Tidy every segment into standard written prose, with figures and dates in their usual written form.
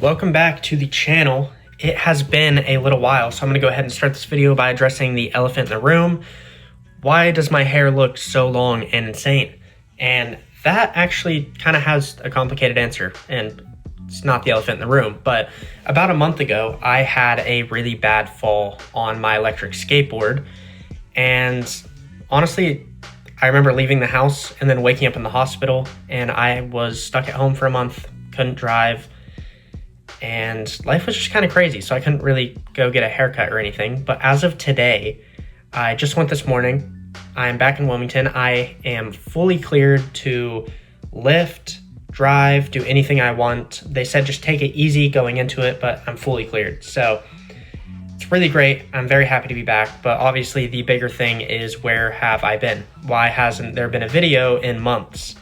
Welcome back to the channel. It has been a little while, so I'm gonna go ahead and start this video by addressing the elephant in the room. Why does my hair look so long and insane? And that actually kind of has a complicated answer, and it's not the elephant in the room, but about a month ago, I had a really bad fall on my electric skateboard. And honestly, I remember leaving the house and then waking up in the hospital, and I was stuck at home for a month, couldn't drive, and life was just kind of crazy, so I couldn't really go get a haircut or anything. But as of today, I just went this morning. I'm back in Wilmington. I am fully cleared to lift, drive, do anything I want. They said just take it easy going into it, but I'm fully cleared. So it's really great. I'm very happy to be back. But obviously the bigger thing is, where have I been? Why hasn't there been a video in months?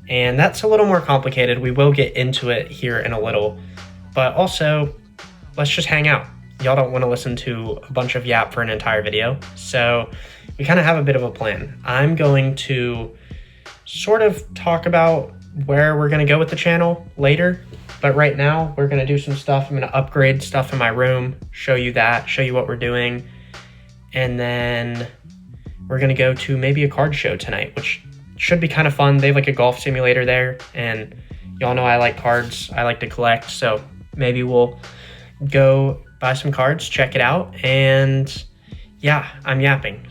And that's a little more complicated. We will get into it here in a little. But also, let's just hang out. Y'all don't want to listen to a bunch of yap for an entire video. So we kind of have a bit of a plan. I'm going to sort of talk about where we're going to go with the channel later. But right now, we're going to do some stuff. I'm going to upgrade stuff in my room, show you that, show you what we're doing. And then we're going to go to maybe a card show tonight, which should be kind of fun. They have like a golf simulator there. And y'all know I like cards. I like to collect. So maybe we'll go buy some cards, check it out, and yeah, I'm yapping.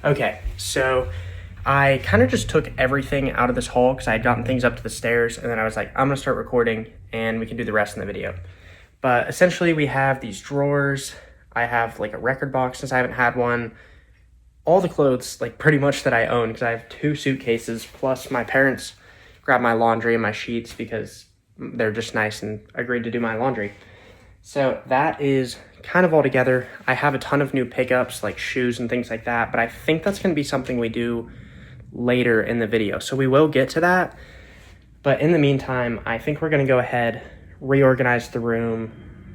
Okay, so I kind of just took everything out of this haul because I had gotten things up to the stairs, and then I was like, I'm gonna start recording and we can do the rest in the video. But essentially we have these drawers. I have like a record box since I haven't had one. All the clothes, like pretty much that I own, because I have 2 suitcases, plus my parents grabbed my laundry and my sheets because they're just nice and agreed to do my laundry. So that is kind of all together. I have a ton of new pickups, like shoes and things like that, but I think that's going to be something we do later in the video. So we will get to that. But in the meantime, I think we're going to go ahead, reorganize the room,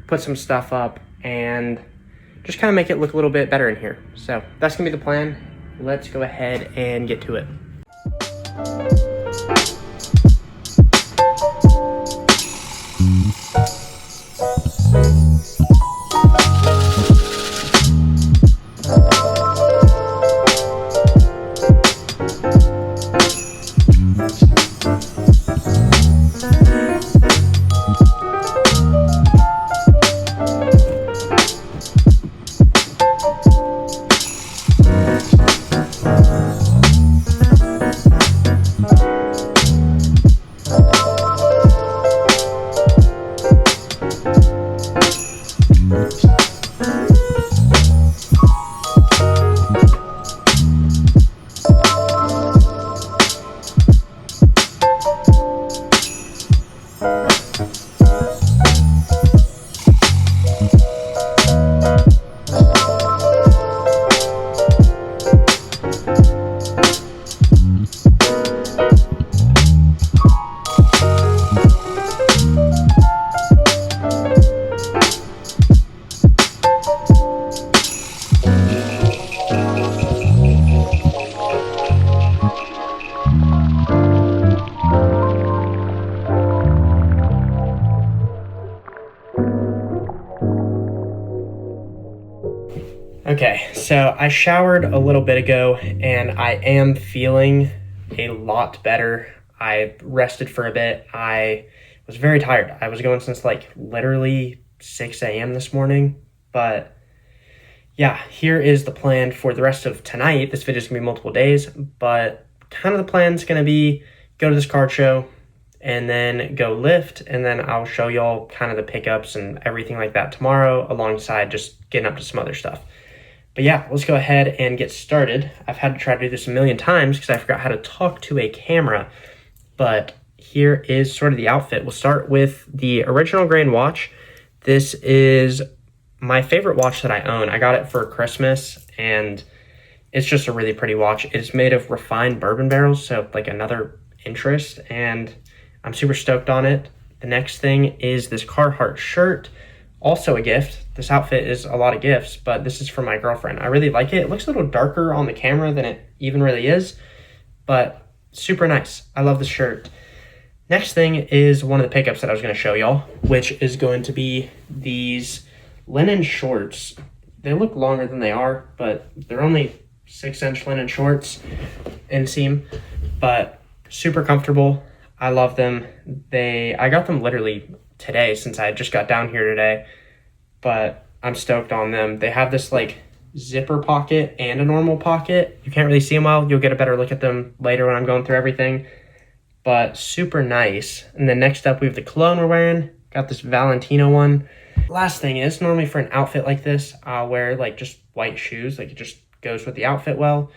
put some stuff up, and just kind of make it look a little bit better in here. So that's going to be the plan. Let's go ahead and get to it. Okay, so I showered a little bit ago and I am feeling a lot better. I rested for a bit. I was very tired. I was going since like literally 6 a.m. this morning, but yeah, here is the plan for the rest of tonight. This video is going to be multiple days, but kind of the plan is going to be go to this card show and then go lift, and then I'll show y'all kind of the pickups and everything like that tomorrow alongside just getting up to some other stuff. But yeah, let's go ahead and get started. I've had to try to do this a million times because I forgot how to talk to a camera. But here is sort of the outfit. We'll start with the original grain watch. This is my favorite watch that I own. I got it for Christmas, and it's just a really pretty watch. It's made of refined bourbon barrels, so like another interest, and I'm super stoked on it. The next thing is this Carhartt shirt, also a gift. This outfit is a lot of gifts, but this is from my girlfriend. I really like it. It looks a little darker on the camera than it even really is, but super nice. I love the shirt. Next thing is one of the pickups that I was going to show y'all, which is going to be these linen shorts. They look longer than they are, but they're only 6-inch linen shorts inseam, but super comfortable. I love them. I got them literally today since I just got down here today, but I'm stoked on them. They have this like zipper pocket and a normal pocket. You can't really see them well. You'll get a better look at them later when I'm going through everything, but super nice. And then next up, we have the cologne we're wearing. Got this Valentino one. Last thing is, normally for an outfit like this, I'll wear like just white shoes. Like it just goes with the outfit well.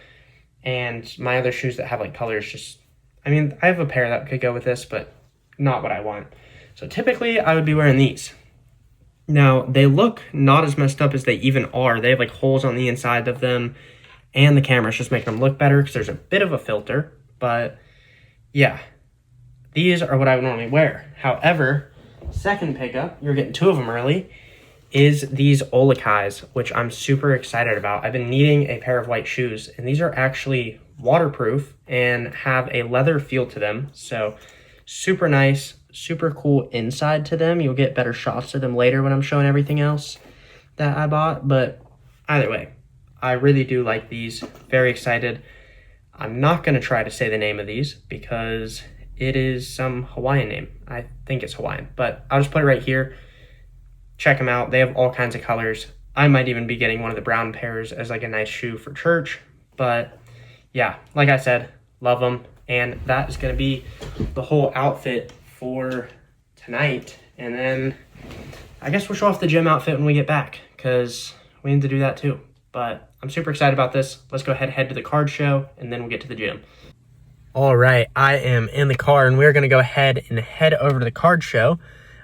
And my other shoes that have like colors I have a pair that could go with this, but not what I want. So typically I would be wearing these. Now, they look not as messed up as they even are. They have like holes on the inside of them, and the camera's just making them look better because there's a bit of a filter. But yeah, these are what I would normally wear. However, second pickup, you're getting 2 of them early, is these Olakais, which I'm super excited about. I've been needing a pair of white shoes, and these are actually waterproof and have a leather feel to them. So super nice. Super cool inside to them. You'll get better shots of them later when I'm showing everything else that I bought. But either way, I really do like these. Very excited. I'm not going to try to say the name of these because it is some Hawaiian name. I think it's Hawaiian, but I'll just put it right here. Check them out. They have all kinds of colors. I might even be getting one of the brown pairs as like a nice shoe for church. But yeah, like I said, love them. And that is going to be the whole outfit for tonight. And then I guess we'll show off the gym outfit when we get back because we need to do that too. But I'm super excited about this. Let's go ahead and head to the card show, and then we'll get to the gym. All right, I am in the car, and we're going to go ahead and head over to the card show.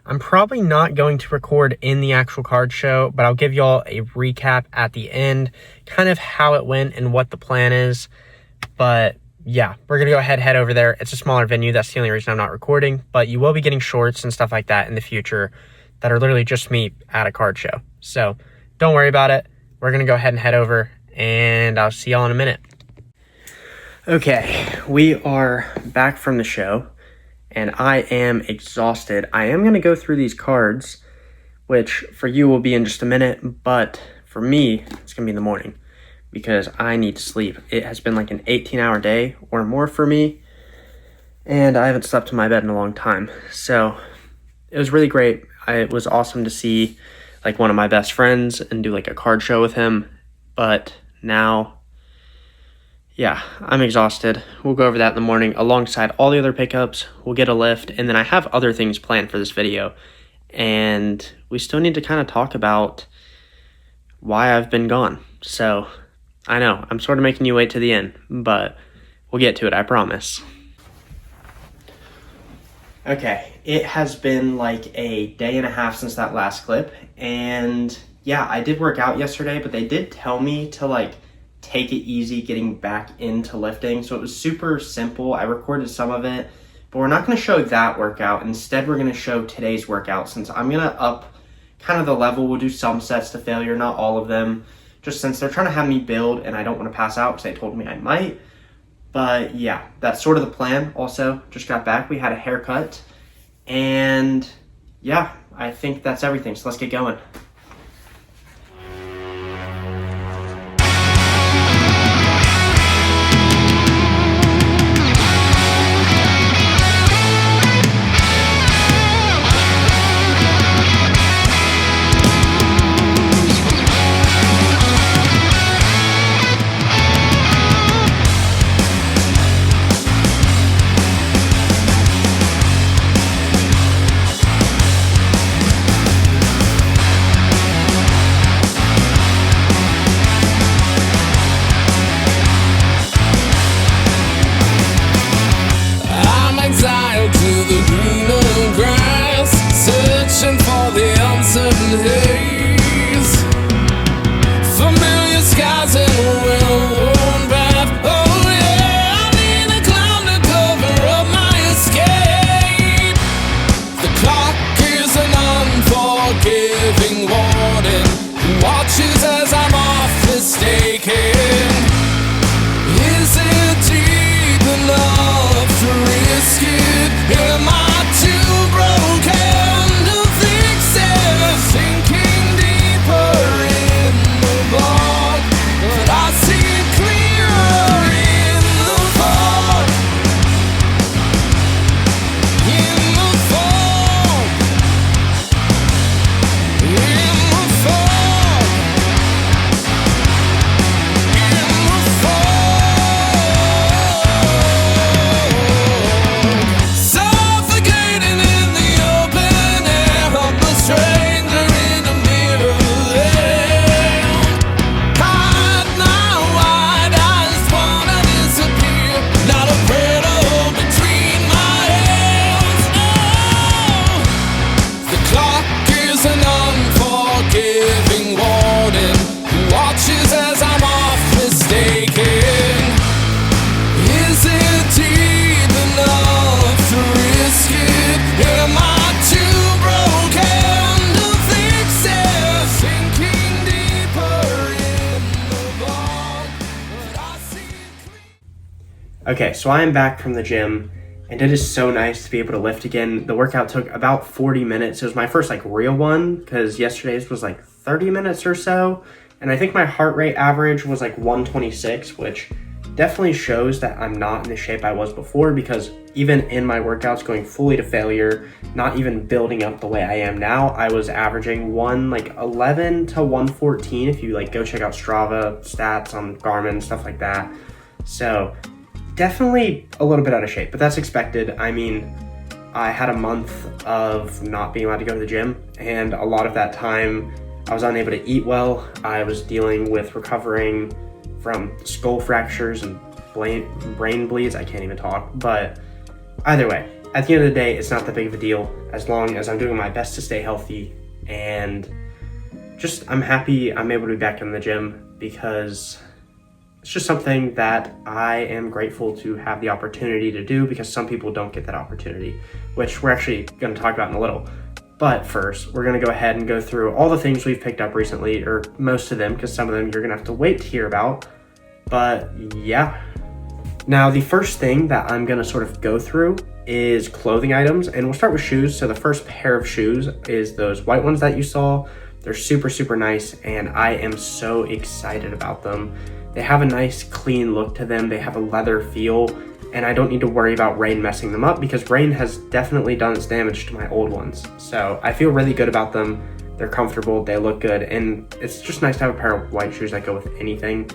I'm probably not going to record in the actual card show, but I'll give y'all a recap at the end, kind of how it went and what the plan is. But yeah, we're going to go ahead and head over there. It's a smaller venue. That's the only reason I'm not recording. But you will be getting shorts and stuff like that in the future that are literally just me at a card show. So don't worry about it. We're going to go ahead and head over, and I'll see y'all in a minute. Okay, we are back from the show, and I am exhausted. I am going to go through these cards, which for you will be in just a minute. But for me, it's going to be in the morning, because I need to sleep. It has been like an 18-hour day or more for me, and I haven't slept in my bed in a long time. So it was really great. It was awesome to see like one of my best friends and do like a card show with him. But now, yeah, I'm exhausted. We'll go over that in the morning alongside all the other pickups. We'll get a lift, and then I have other things planned for this video. And we still need to kind of talk about why I've been gone. So I know, I'm sort of making you wait to the end, but we'll get to it, I promise. Okay, it has been like a day and a half since that last clip, and yeah, I did work out yesterday, but they did tell me to like take it easy getting back into lifting, so it was super simple. I recorded some of it, but we're not going to show that workout. Instead, we're going to show today's workout, since I'm going to up kind of the level. We'll do some sets to failure, not all of them, just since they're trying to have me build and I don't want to pass out because they told me I might. But yeah, that's sort of the plan. Also, just got back. We had a haircut. And yeah, I think that's everything. So let's get going. Okay, so I am back from the gym, and it is so nice to be able to lift again. The workout took about 40 minutes. It was my first like real one, because yesterday's was like 30 minutes or so. And I think my heart rate average was like 126, which definitely shows that I'm not in the shape I was before, because even in my workouts going fully to failure, not even building up the way I am now, I was averaging 111 to 114 if you like go check out Strava stats on Garmin, stuff like that. So definitely a little bit out of shape, but that's expected. I mean, I had a month of not being allowed to go to the gym, and a lot of that time I was unable to eat well. I was dealing with recovering from skull fractures and brain bleeds. I can't even talk, but either way, at the end of the day, it's not that big of a deal as long as I'm doing my best to stay healthy, and just I'm happy I'm able to be back in the gym, because it's just something that I am grateful to have the opportunity to do, because some people don't get that opportunity, which we're actually going to talk about in a little. But first, we're going to go ahead and go through all the things we've picked up recently, or most of them, because some of them you're going to have to wait to hear about. But yeah. Now, the first thing that I'm going to sort of go through is clothing items, and we'll start with shoes. So the first pair of shoes is those white ones that you saw. They're super, super nice, and I am so excited about them. They have a nice, clean look to them. They have a leather feel, and I don't need to worry about rain messing them up, because rain has definitely done its damage to my old ones. So I feel really good about them. They're comfortable, they look good, and it's just nice to have a pair of white shoes that go with anything.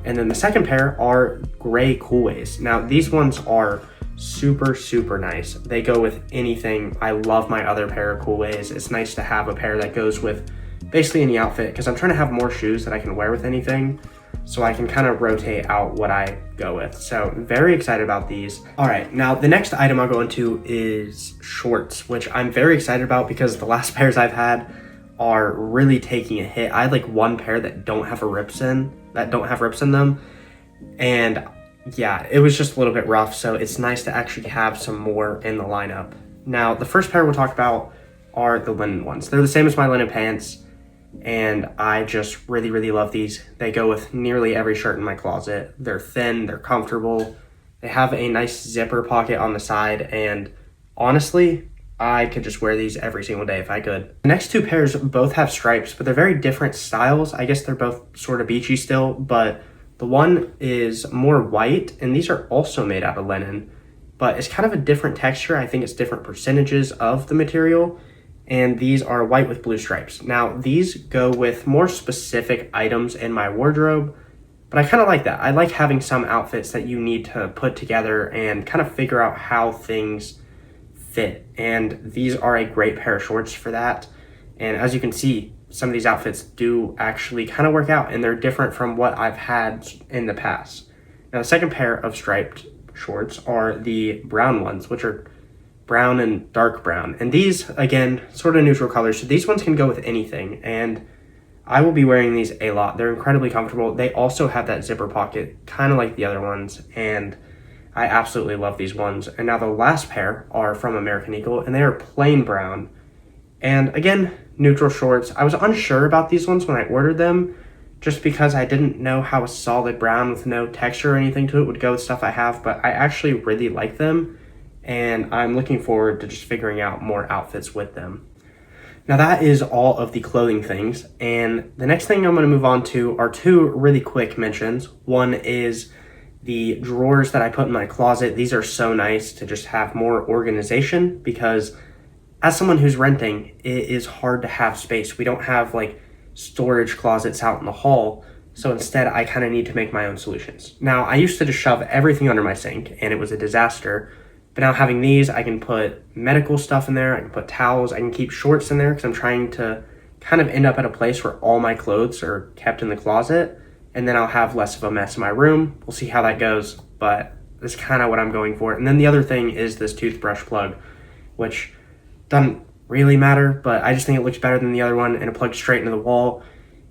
And then the second pair are gray Coolways. Now, these ones are super, super nice. They go with anything. I love my other pair of Coolways. It's nice to have a pair that goes with basically any outfit, because I'm trying to have more shoes that I can wear with anything, so I can kind of rotate out what I go with. So very excited about these. All right, now the next item I'll go into is shorts, which I'm very excited about, because the last pairs I've had are really taking a hit. I had like one pair that don't have rips in them, and yeah, it was just a little bit rough. So it's nice to actually have some more in the lineup. Now, the first pair we'll talk about are the linen ones. They're the same as my linen pants, and I just really, really love these. They go with nearly every shirt in my closet. They're thin, they're comfortable, they have a nice zipper pocket on the side, and honestly, I could just wear these every single day if I could. The next two pairs both have stripes, but they're very different styles. I guess they're both sort of beachy still, but the one is more white, and these are also made out of linen, but it's kind of a different texture. I think it's different percentages of the material, and these are white with blue stripes. Now, these go with more specific items in my wardrobe, but I kind of like that. I like having some outfits that you need to put together and kind of figure out how things fit, and these are a great pair of shorts for that. And as you can see, some of these outfits do actually kind of work out, and they're different from what I've had in the past. Now, the second pair of striped shorts are the brown ones, which are brown and dark brown. And these, again, sort of neutral colors. So these ones can go with anything, and I will be wearing these a lot. They're incredibly comfortable. They also have that zipper pocket, kind of like the other ones, and I absolutely love these ones. And now the last pair are from American Eagle, and they are plain brown. And again, neutral shorts. I was unsure about these ones when I ordered them, just because I didn't know how a solid brown with no texture or anything to it would go with stuff I have, but I actually really like them, and I'm looking forward to just figuring out more outfits with them. Now, that is all of the clothing things, and the next thing I'm going to move on to are two really quick mentions. One is the drawers that I put in my closet. These are so nice to just have more organization, because as someone who's renting, it is hard to have space. We don't have like storage closets out in the hall, so instead I kind of need to make my own solutions. Now, I used to just shove everything under my sink, and it was a disaster. But now having these, I can put medical stuff in there, I can put towels, I can keep shorts in there, because I'm trying to kind of end up at a place where all my clothes are kept in the closet, and then I'll have less of a mess in my room. We'll see how that goes, but that's kind of what I'm going for. And then the other thing is this toothbrush plug, which doesn't really matter, but I just think it looks better than the other one, and it plugs straight into the wall.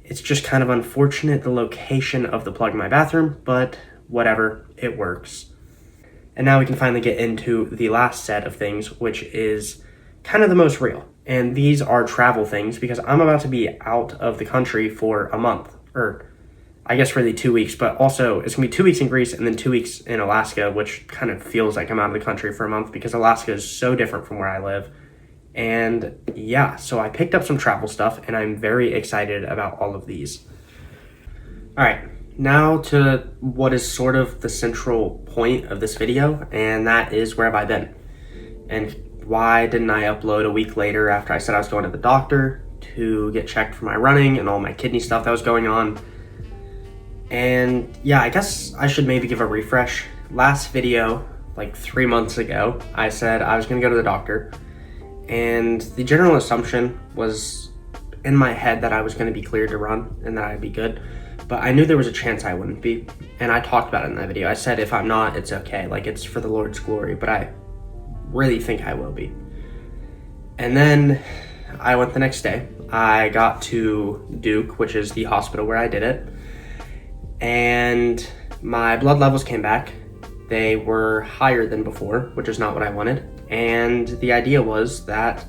It's just kind of unfortunate, the location of the plug in my bathroom, but whatever, it works. And now we can finally get into the last set of things, which is kind of the most real. And these are travel things, because I'm about to be out of the country for a month, or I guess really 2 weeks, but also it's gonna be 2 weeks in Greece and then 2 weeks in Alaska, which kind of feels like I'm out of the country for a month because Alaska is so different from where I live. And yeah, so I picked up some travel stuff and I'm very excited about all of these. All right, now to what is sort of the central point of this video, and that is where have I been? And why didn't I upload a week later after I said I was going to the doctor to get checked for my running and all my kidney stuff that was going on? And yeah, I guess I should maybe give a refresh. Last video, like 3 months ago, I said I was gonna go to the doctor, and the general assumption was in my head that I was gonna be cleared to run and that I'd be good, but I knew there was a chance I wouldn't be, and I talked about it in that video. I said if I'm not, it's okay, like it's for the Lord's glory, but I really think I will be. And then I went the next day. I got to Duke, which is the hospital where I did it, and my blood levels came back. They were higher than before, which is not what I wanted. And the idea was that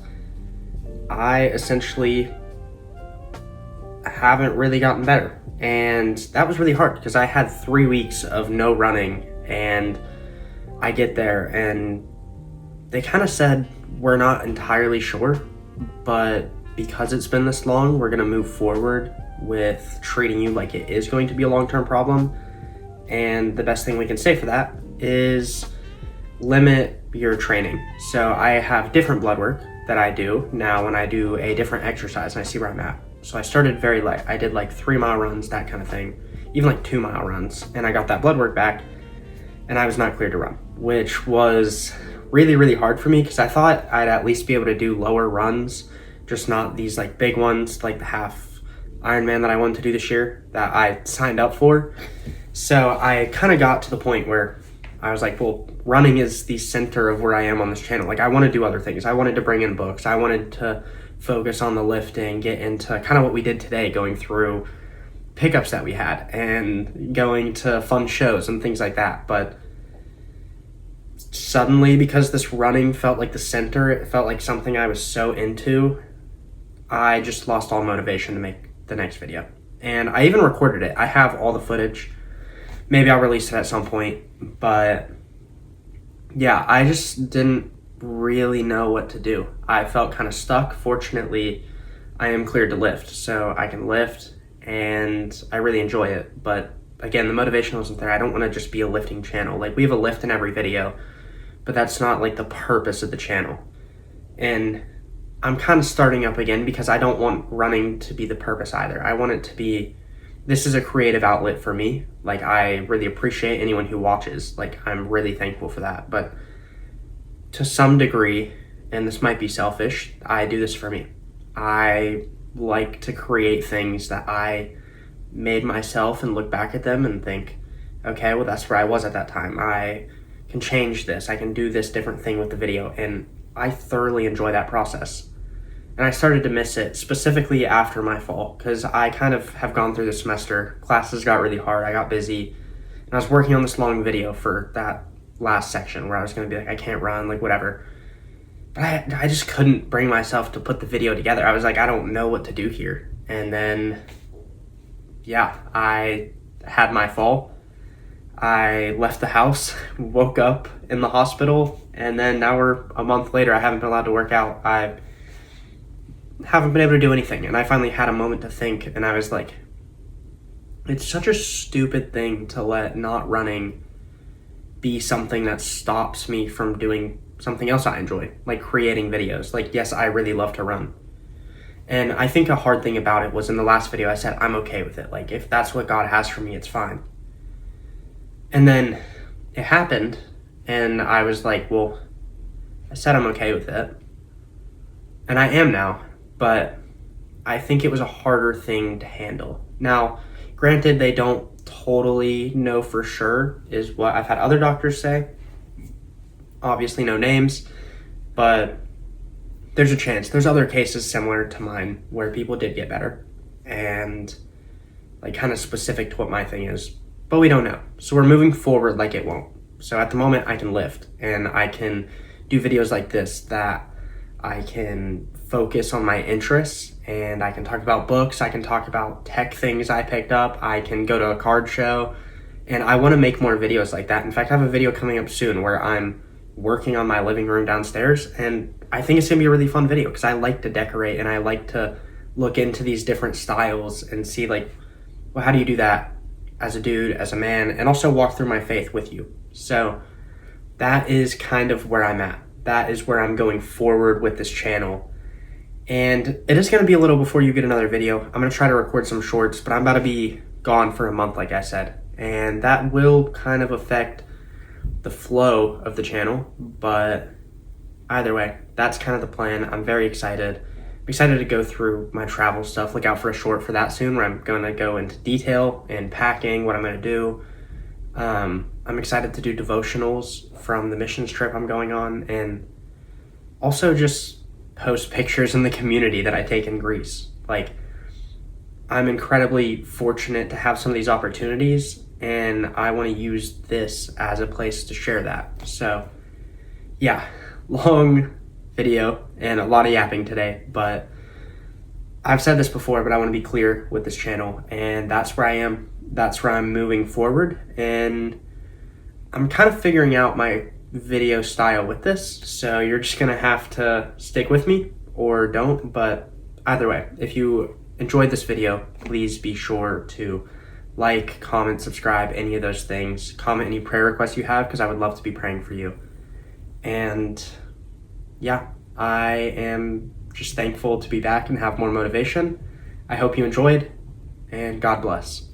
I essentially haven't really gotten better. And that was really hard because I had 3 weeks of no running, and I get there and they kind of said, we're not entirely sure, but because it's been this long, we're gonna move forward with treating you like it is going to be a long-term problem. And the best thing we can say for that is limit your training. So I have different blood work that I do now when I do a different exercise and I see where I'm at. So I started very light. I did like 3-mile runs, that kind of thing, even like 2-mile runs. And I got that blood work back and I was not cleared to run, which was really, really hard for me because I thought I'd at least be able to do lower runs, just not these like big ones like the half Ironman that I wanted to do this year that I signed up for. So I kind of got to the point where I was like, well, running is the center of where I am on this channel. Like I want to do other things. I wanted to bring in books. I wanted to focus on the lifting, get into kind of what we did today, going through pickups that we had and going to fun shows and things like that. But suddenly, because this running felt like the center, it felt like something I was so into, I just lost all motivation to make the next video. And I even recorded it. I have all the footage. Maybe I'll release it at some point, but yeah, I just didn't really know what to do. I felt kind of stuck. Fortunately, I am cleared to lift, so I can lift and I really enjoy it. But again, the motivation wasn't there. I don't want to just be a lifting channel. Like we have a lift in every video, but that's not like the purpose of the channel. And I'm kind of starting up again because I don't want running to be the purpose either. I want it to be, this is a creative outlet for me. Like I really appreciate anyone who watches. Like I'm really thankful for that. But to some degree, and this might be selfish, I do this for me. I like to create things that I made myself and look back at them and think, okay, well that's where I was at that time. I can change this. I can do this different thing with the video. And I thoroughly enjoy that process. And I started to miss it specifically after my fall because I kind of have gone through the semester. Classes got really hard. I got busy. And I was working on this long video for that last section where I was going to be like, I can't run, like whatever. But I just couldn't bring myself to put the video together. I was like, I don't know what to do here. And then, yeah, I had my fall. I left the house, woke up in the hospital, and then now we're a month later. I haven't been allowed to work out. I haven't been able to do anything. And I finally had a moment to think, and I was like, it's such a stupid thing to let not running be something that stops me from doing something else I enjoy, like creating videos. Like, yes, I really love to run. And I think a hard thing about it was in the last video, I said, I'm okay with it. Like, if that's what God has for me, it's fine. And then it happened, and I was like, well, I said I'm okay with it. And I am now, but I think it was a harder thing to handle. Now, granted, they don't totally know for sure, is what I've had other doctors say. Obviously, no names, but there's a chance. There's other cases similar to mine where people did get better and like kind of specific to what my thing is, but we don't know. So we're moving forward like it won't. So at the moment I can lift and I can do videos like this that I can focus on my interests and I can talk about books, I can talk about tech things I picked up, I can go to a card show, and I want to make more videos like that. In fact, I have a video coming up soon where I'm working on my living room downstairs, and I think it's going to be a really fun video because I like to decorate and I like to look into these different styles and see like, well, how do you do that as a dude, as a man, and also walk through my faith with you. So that is kind of where I'm at. That is where I'm going forward with this channel. And it is going to be a little before you get another video. I'm going to try to record some shorts, but I'm about to be gone for a month, like I said. And that will kind of affect the flow of the channel. But either way, that's kind of the plan. I'm very excited. I'm excited to go through my travel stuff. Look out for a short for that soon where I'm going to go into detail and packing, what I'm going to do. I'm excited to do devotionals from the missions trip I'm going on, and also just post pictures in the community that I take in Greece. Like, I'm incredibly fortunate to have some of these opportunities, and I want to use this as a place to share that. So yeah, long video and a lot of yapping today, but I've said this before, but I want to be clear with this channel, and that's where I am. That's where I'm moving forward, and I'm kind of figuring out my video style with this, so you're just gonna have to stick with me or don't. But either way, if you enjoyed this video, please be sure to like, comment, subscribe, any of those things. Comment any prayer requests you have, because I would love to be praying for you. And yeah, I am just thankful to be back and have more motivation. I hope you enjoyed, and God bless.